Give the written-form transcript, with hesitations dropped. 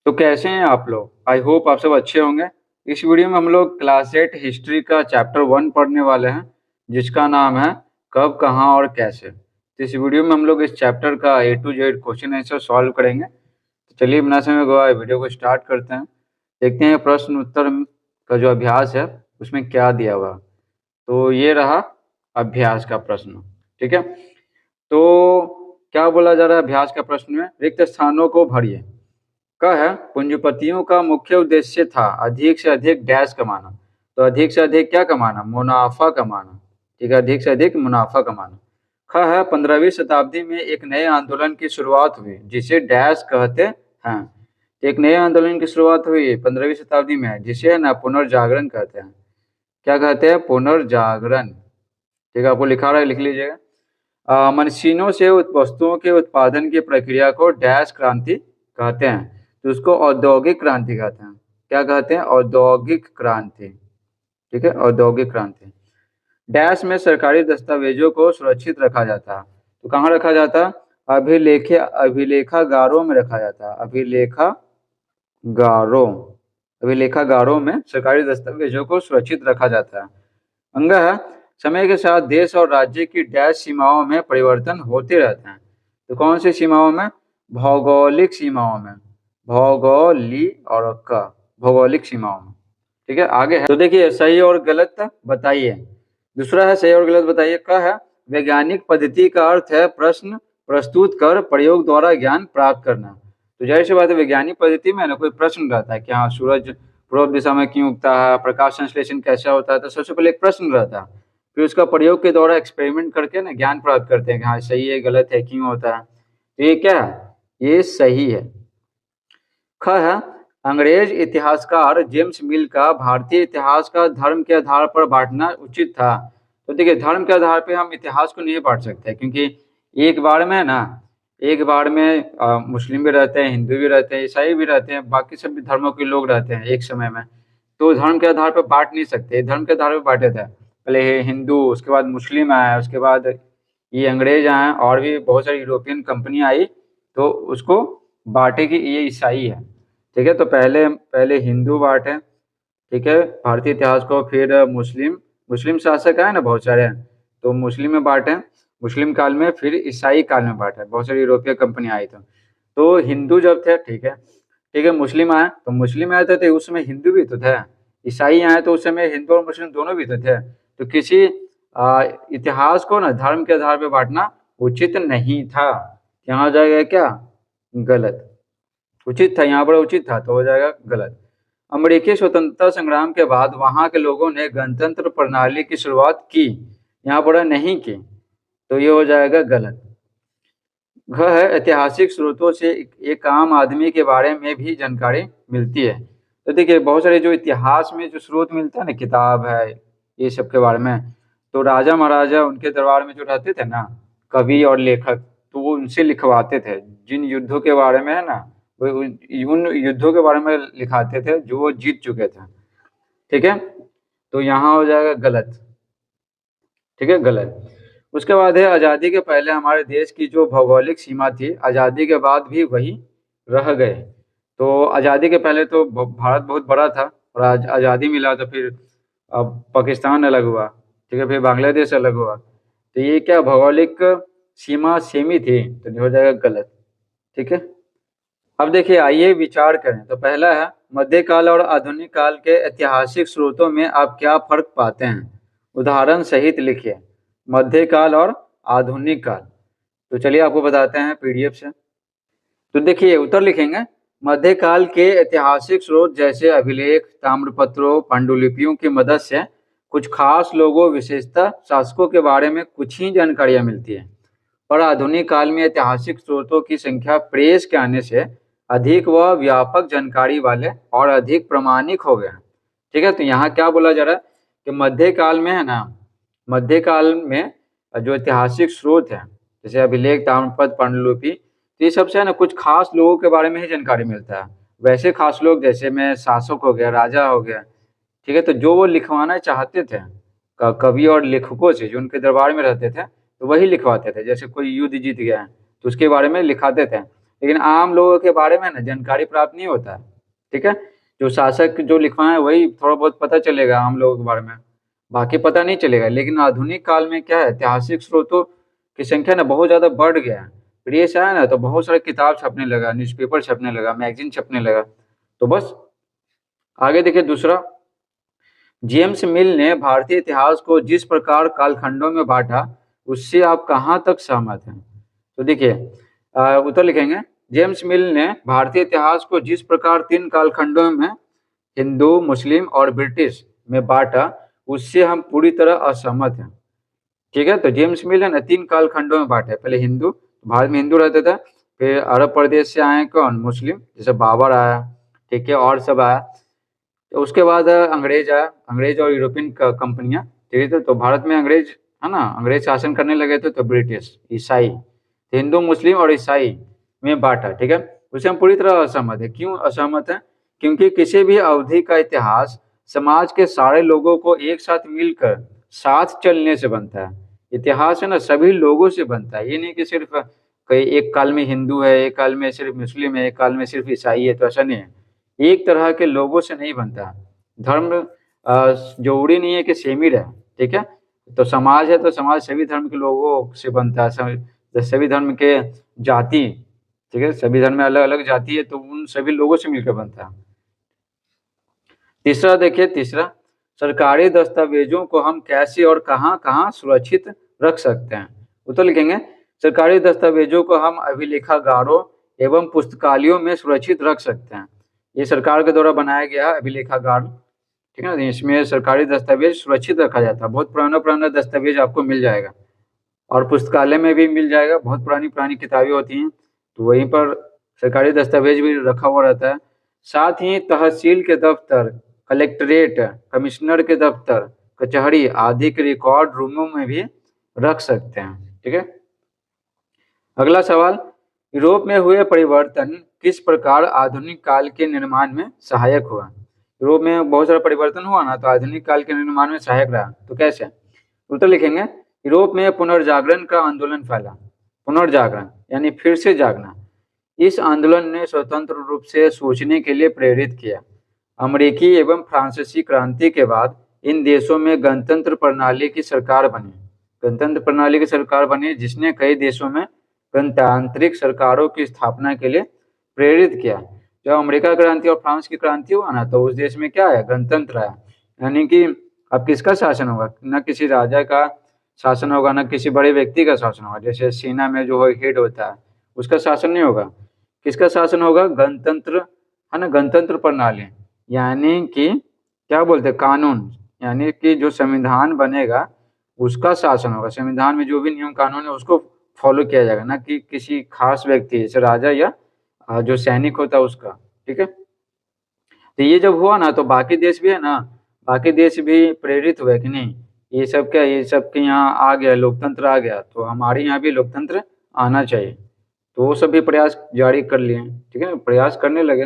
तो कैसे हैं आप लोग? आई होप आप सब अच्छे होंगे। इस वीडियो में हम लोग क्लास 8 हिस्ट्री का चैप्टर 1 पढ़ने वाले हैं, जिसका नाम है कब, कहाँ और कैसे। तो इस वीडियो में हम लोग इस चैप्टर का A to Z question answer solve करेंगे। तो चलिए बिना समय गवाए वीडियो को स्टार्ट करते हैं। देखते हैं प्रश्न उत्तर का जो अभ्यास है उसमें क्या दिया हुआ। तो ये रहा अभ्यास का प्रश्न। ठीक है, तो क्या बोला जा रहा है अभ्यास का प्रश्न में? रिक्त स्थानों को भरिए। का है पूंजीपतियों का मुख्य उद्देश्य था अधिक से अधिक डैश कमाना। तो अधिक से अधिक क्या कमाना? मुनाफा कमाना। ठीक है, अधिक से अधिक मुनाफा कमाना। ख है 15वीं शताब्दी में एक नए आंदोलन की शुरुआत हुई जिसे डैश कहते हैं। तो एक नए आंदोलन की शुरुआत हुई 15वीं शताब्दी में जिसे है ना पुनर्जागरण कहते हैं। क्या कहते हैं? पुनर्जागरण। ठीक है, आपको लिखा रहा है, लिख लीजिएगा। मशीनों से वस्तुओं के उत्पादन की प्रक्रिया को डैश क्रांति कहते हैं। तो उसको औद्योगिक क्रांति कहते हैं। क्या कहते हैं? औद्योगिक क्रांति। ठीक है, औद्योगिक क्रांति। डैश में सरकारी दस्तावेजों को सुरक्षित रखा जाता। तो कहाँ रखा जाता? अभिलेखागारों में रखा जाता। अभिलेखागारों में सरकारी दस्तावेजों को सुरक्षित रखा जाता है। अंग है समय के साथ देश और राज्य की डैश सीमाओं में परिवर्तन होते रहते हैं। तो कौन सी सीमाओं में? भौगोलिक सीमाओं में। भौगोलिक सीमाओं में। ठीक है, आगे है। तो देखिए सही और गलत बताइए। दूसरा है सही और गलत बताइए। का है वैज्ञानिक पद्धति का अर्थ है प्रश्न प्रस्तुत कर प्रयोग द्वारा ज्ञान प्राप्त करना। तो जाहिर सी बात है वैज्ञानिक पद्धति में ना कोई प्रश्न रहता है कि हाँ सूरज पूर्व दिशा में क्यों उगता है, प्रकाश संश्लेषण कैसा होता है। तो सबसे पहले एक प्रश्न रहता है, फिर उसका प्रयोग के द्वारा एक्सपेरिमेंट करके ना ज्ञान प्राप्त करते हैं कि हाँ सही है गलत है क्यों होता है। तो ये क्या है? ये सही है। ख है अंग्रेज इतिहासकार जेम्स मिल का भारतीय इतिहास का धर्म के आधार पर बांटना उचित था। तो देखिए धर्म के आधार पर हम इतिहास को नहीं बांट सकते क्योंकि एक बार में ना मुस्लिम भी रहते हैं, हिंदू भी रहते हैं, ईसाई भी रहते हैं, बाकी सभी धर्मों के लोग रहते हैं एक समय में। तो धर्म के आधार पर बांट नहीं सकते। धर्म के आधार पर बांटे थे, पहले हिंदू, उसके बाद मुस्लिम आया, उसके बाद ये अंग्रेज आए और भी बहुत सारी यूरोपियन कंपनी आई तो उसको बांटे कि ये ईसाई है। ठीक है, तो पहले हिंदू बांटे, ठीक है, भारतीय इतिहास को। फिर मुस्लिम शासक आए ना बहुत सारे, तो मुस्लिम में बांटे मुस्लिम काल में, फिर ईसाई काल में बांटे, बहुत सारी यूरोपीय कंपनी आई तो हिंदू जब थे, ठीक है, मुस्लिम आए थे तो उस समय हिंदू भी तो थे, ईसाई आए तो उस समय हिंदू और मुस्लिम दोनों भी तो थे। तो किसी इतिहास को ना धर्म के आधार पर बांटना उचित नहीं था। यहाँ हो जाएगा क्या? गलत। उचित था, यहाँ पर उचित था तो हो जाएगा गलत। अमेरिकी स्वतंत्रता संग्राम के बाद वहां के लोगों ने गणतंत्र प्रणाली की शुरुआत की, यहाँ पर नहीं की, तो ये हो जाएगा गलत। घ है ऐतिहासिक स्रोतों से एक आम आदमी के बारे में भी जानकारी मिलती है। तो देखिए बहुत सारे जो इतिहास में जो स्रोत मिलता है ना, किताब है ये सब के बारे में, तो राजा महाराजा उनके दरबार में जो रहते थे ना कवि और लेखक, तो वो उनसे लिखवाते थे जिन युद्धों के बारे में है ना, वो उन युद्धों के बारे में लिखाते थे जो वो जीत चुके थे। ठीक है, तो यहाँ हो जाएगा गलत। ठीक है, गलत। उसके बाद है आज़ादी के पहले हमारे देश की जो भौगोलिक सीमा थी आज़ादी के बाद भी वही रह गए। तो आज़ादी के पहले तो भारत बहुत बड़ा था और आज आज़ादी मिला तो फिर अब पाकिस्तान अलग हुआ, ठीक है, फिर बांग्लादेश अलग हुआ, तो ये क्या भौगोलिक सीमा सेमी थी, तो ये हो जाएगा गलत। ठीक है, अब देखिए आइए विचार करें। तो पहला है मध्यकाल और आधुनिक काल के ऐतिहासिक स्रोतों में आप क्या फर्क पाते हैं? उदाहरण सहित लिखिए। मध्यकाल और आधुनिक काल। तो चलिए आपको बताते हैं पीडीएफ से। तो देखिए उत्तर लिखेंगे। मध्यकाल के ऐतिहासिक स्रोत जैसे अभिलेख, ताम्रपत्रों, पांडुलिपियों की मदद से कुछ खास लोगों, विशेषता शासकों के बारे में कुछ ही जानकारियां मिलती है। और आधुनिक काल में ऐतिहासिक स्रोतों की संख्या प्रेस के आने से अधिक व व्यापक जानकारी वाले और अधिक प्रामाणिक हो गए। ठीक है, तो यहाँ क्या बोला जा रहा है कि मध्यकाल में है ना, मध्यकाल में जो ऐतिहासिक स्रोत है जैसे अभिलेख, ताम्रपत्र, पांडुलिपि, तो ये सबसे है ना कुछ खास लोगों के बारे में ही जानकारी मिलता है। वैसे खास लोग जैसे में शासक हो गया, राजा हो गया, ठीक है, तो जो वो लिखवाना चाहते थे कवि और लेखकों से जो उनके दरबार में रहते थे, तो वही लिखवाते थे। जैसे कोई युद्ध जीत गया है तो उसके बारे में लिखाते थे, लेकिन आम लोगों के बारे में ना जानकारी प्राप्त नहीं होता है। ठीक है, जो शासक जो लिखवाए वही थोड़ा बहुत पता चलेगा आम लोगों के बारे में, बाकी पता नहीं चलेगा। लेकिन आधुनिक काल में क्या है, ऐतिहासिक स्रोतों की संख्या ना बहुत ज्यादा बढ़ गया है। प्रेस आया ना तो बहुत सारे किताब छपने लगा, न्यूज़पेपर छपने लगा, मैगजीन छपने लगा। तो बस आगे देखिए दूसरा, जेम्स मिल ने भारतीय इतिहास को जिस प्रकार कालखंडों में बांटा, उससे आप कहाँ तक सहमत हैं? तो देखिए उत्तर लिखेंगे, जेम्स मिल ने भारतीय इतिहास को जिस प्रकार 3 कालखंडों में हिंदू, मुस्लिम और ब्रिटिश में बांटा, उससे हम पूरी तरह असहमत हैं। ठीक है, तो जेम्स मिल है ना 3 कालखंडों में बांटे। पहले हिंदू, भारत में हिंदू रहते थे, फिर अरब प्रदेश से आए कौन, मुस्लिम, जैसे बाबर आया, ठीक है, और सब आया। तो उसके बाद अंग्रेज आया, अंग्रेज और यूरोपियन कंपनियां, ठीक है। तो भारत में अंग्रेज है ना, अंग्रेज शासन करने लगे थे, तो ब्रिटिश, ईसाई, हिंदू, मुस्लिम और ईसाई में बांटा। ठीक है, उसे हम पूरी तरह असहमत है। क्यों असहमत है? क्योंकि किसी भी अवधि का इतिहास समाज के सारे लोगों को एक साथ मिलकर साथ चलने से बनता है। इतिहास है ना सभी लोगों से बनता है, ये नहीं कि सिर्फ कई एक काल में हिंदू है, एक काल में सिर्फ मुस्लिम है, एक काल में सिर्फ ईसाई है, तो ऐसा नहीं है। एक तरह के लोगों से नहीं बनता। धर्म जरूरी नहीं है कि सेम ही रहे। ठीक है, तो समाज है तो समाज सभी धर्म के लोगों से बनता है, सभी धर्म के जाति, ठीक है, सभी धर्म में अलग अलग जाति है, तो उन सभी लोगों से मिलकर बनता है। तीसरा देखिए, तीसरा, सरकारी दस्तावेजों को हम कैसे और कहाँ कहाँ सुरक्षित रख सकते हैं? उत्तर लिखेंगे, सरकारी दस्तावेजों को हम अभिलेखागारों एवं पुस्तकालयों में सुरक्षित रख सकते हैं। ये सरकार के द्वारा बनाया गया अभिलेखागार, ठीक है ना, इसमें सरकारी दस्तावेज सुरक्षित रखा जाता है। बहुत पुराना पुराना दस्तावेज आपको मिल जाएगा, और पुस्तकालय में भी मिल जाएगा। बहुत पुरानी पुरानी किताबें होती हैं, तो वहीं पर सरकारी दस्तावेज भी रखा हुआ रहता है। साथ ही तहसील के दफ्तर, कलेक्ट्रेट, कमिश्नर के दफ्तर, कचहरी आदि के रिकॉर्ड रूमों में भी रख सकते हैं। ठीक है, अगला सवाल, यूरोप में हुए परिवर्तन किस प्रकार आधुनिक काल के निर्माण में सहायक हुआ? यूरोप में बहुत सारा परिवर्तन हुआ ना, तो आधुनिक काल के निर्माण में सहायक रहा। तो कैसे? उत्तर लिखेंगे, यूरोप में पुनर्जागरण का आंदोलन फैला। पुनर्जागरण यानी फिर से जागना। इस आंदोलन ने स्वतंत्र रूप से सोचने के लिए प्रेरित किया। अमेरिकी एवं फ्रांसीसी क्रांति के बाद इन देशों में गणतंत्र प्रणाली की सरकार बनी। गणतंत्र प्रणाली की सरकार बनी, जिसने कई देशों में गणतांत्रिक सरकारों की स्थापना के लिए प्रेरित किया। जब अमेरिका क्रांति और फ्रांस की क्रांति हुआ ना, तो उस देश में क्या है, गणतंत्र आया। यानी कि अब किसका शासन होगा? न किसी राजा का शासन होगा, न किसी बड़े व्यक्ति का शासन होगा। जैसे सेना में जो हेड होता है, उसका शासन नहीं होगा। किसका शासन होगा? गणतंत्र, है ना, गणतंत्र प्रणाली, यानी कि क्या बोलते हैं, कानून, यानी कि जो संविधान बनेगा उसका शासन होगा। संविधान में जो भी नियम कानून है उसको फॉलो किया जाएगा, ना कि किसी खास व्यक्ति जैसे राजा या जो सैनिक होता है उसका। ठीक है, तो ये जब हुआ ना, तो बाकी देश भी है ना, बाकी देश भी प्रेरित हुए कि नहीं, ये सब क्या, ये सब के यहाँ आ गया, लोकतंत्र आ गया, तो हमारे यहाँ भी लोकतंत्र आना चाहिए। तो वो सब भी प्रयास जारी कर लिए। ठीक है, प्रयास करने लगे।